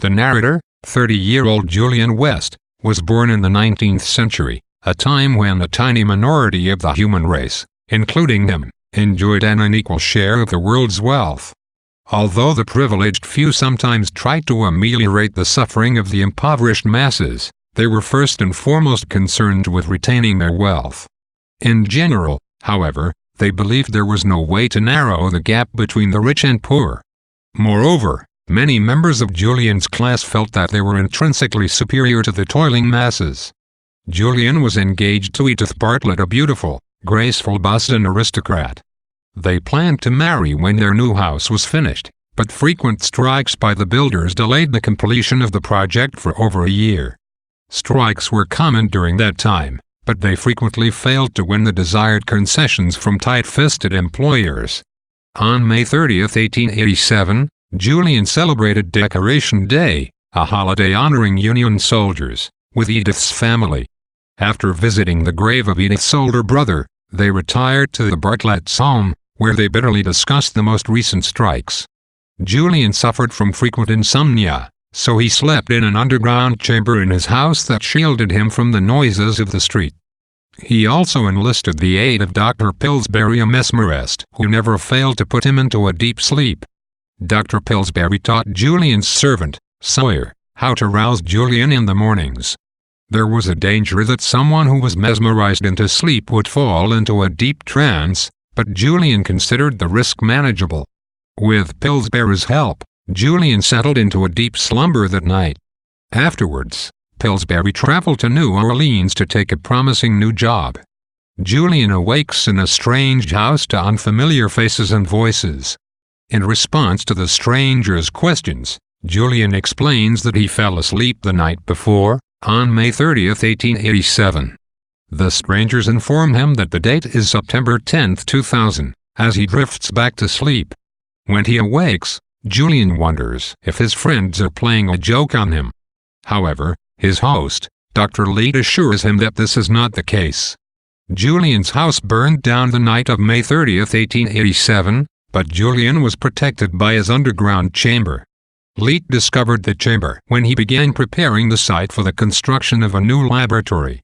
The narrator, 30-year-old Julian West, was born in the 19th century, a time when a tiny minority of the human race, including him, enjoyed an unequal share of the world's wealth. Although the privileged few sometimes tried to ameliorate the suffering of the impoverished masses, they were first and foremost concerned with retaining their wealth. In general, however, they believed there was no way to narrow the gap between the rich and poor. Moreover, many members of Julian's class felt that they were intrinsically superior to the toiling masses. Julian was engaged to Edith Bartlett, a beautiful, graceful Boston aristocrat. They planned to marry when their new house was finished, but frequent strikes by the builders delayed the completion of the project for over a year. Strikes were common during that time, but they frequently failed to win the desired concessions from tight-fisted employers. On May 30, 1887, Julian celebrated Decoration Day, a holiday honoring Union soldiers, with Edith's family. After visiting the grave of Edith's older brother, they retired to the Bartletts' home, where they bitterly discussed the most recent strikes. Julian suffered from frequent insomnia, so he slept in an underground chamber in his house that shielded him from the noises of the street. He also enlisted the aid of Dr. Pillsbury, a mesmerist, who never failed to put him into a deep sleep. Dr. Pillsbury taught Julian's servant, Sawyer, how to rouse Julian in the mornings. There was a danger that someone who was mesmerized into sleep would fall into a deep trance, but Julian considered the risk manageable. With Pillsbury's help, Julian settled into a deep slumber that night. Afterwards, Pillsbury traveled to New Orleans to take a promising new job. Julian awakes in a strange house to unfamiliar faces and voices. In response to the strangers' questions, Julian explains that he fell asleep the night before, on May 30, 1887. The strangers inform him that the date is September 10, 2000, as he drifts back to sleep. When he awakes, Julian wonders if his friends are playing a joke on him. However, his host, Dr. Leet, assures him that this is not the case. Julian's house burned down the night of May 30, 1887, but Julian was protected by his underground chamber. Leet discovered the chamber when he began preparing the site for the construction of a new laboratory.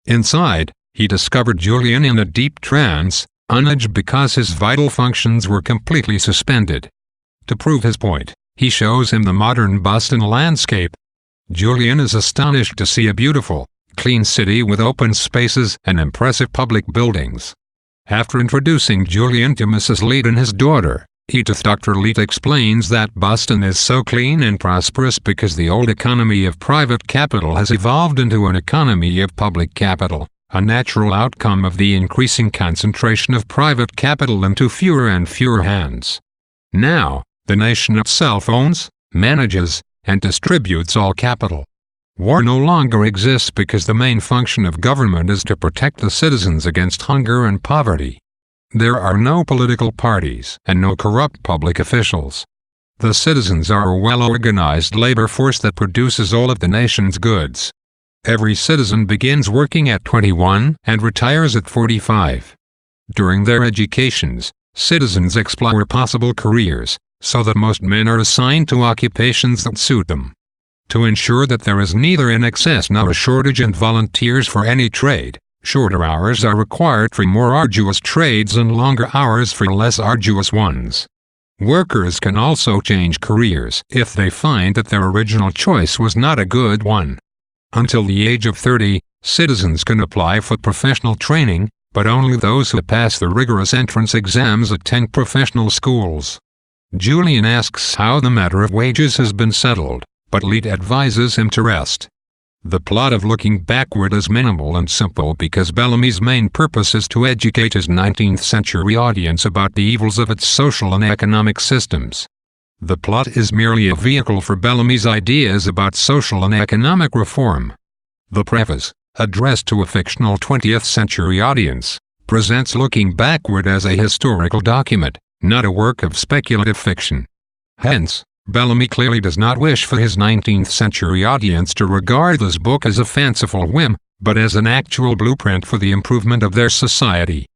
Inside, he discovered Julian in a deep trance, unaged because his vital functions were completely suspended. To prove his point, he shows him the modern Boston landscape. Julian is astonished to see a beautiful, clean city with open spaces and impressive public buildings. After introducing Julian to Mrs. Leet and his daughter, Edith, Dr. Leet explains that Boston is so clean and prosperous because the old economy of private capital has evolved into an economy of public capital, a natural outcome of the increasing concentration of private capital into fewer and fewer hands. Now, the nation itself owns, manages, and distributes all capital. War no longer exists because the main function of government is to protect the citizens against hunger and poverty. There are no political parties and no corrupt public officials. The citizens are a well-organized labor force that produces all of the nation's goods. Every citizen begins working at 21 and retires at 45. During their educations, citizens explore possible careers, so that most men are assigned to occupations that suit them. To ensure that there is neither an excess nor a shortage in volunteers for any trade, shorter hours are required for more arduous trades and longer hours for less arduous ones. Workers can also change careers if they find that their original choice was not a good one. Until the age of 30, citizens can apply for professional training, but only those who pass the rigorous entrance exams attend professional schools. Julian asks how the matter of wages has been settled, but Leet advises him to rest. The plot of Looking Backward is minimal and simple because Bellamy's main purpose is to educate his 19th-century audience about the evils of its social and economic systems. The plot is merely a vehicle for Bellamy's ideas about social and economic reform. The preface, addressed to a fictional 20th-century audience, presents Looking Backward as a historical document, not a work of speculative fiction. Hence, Bellamy clearly does not wish for his 19th-century audience to regard this book as a fanciful whim, but as an actual blueprint for the improvement of their society.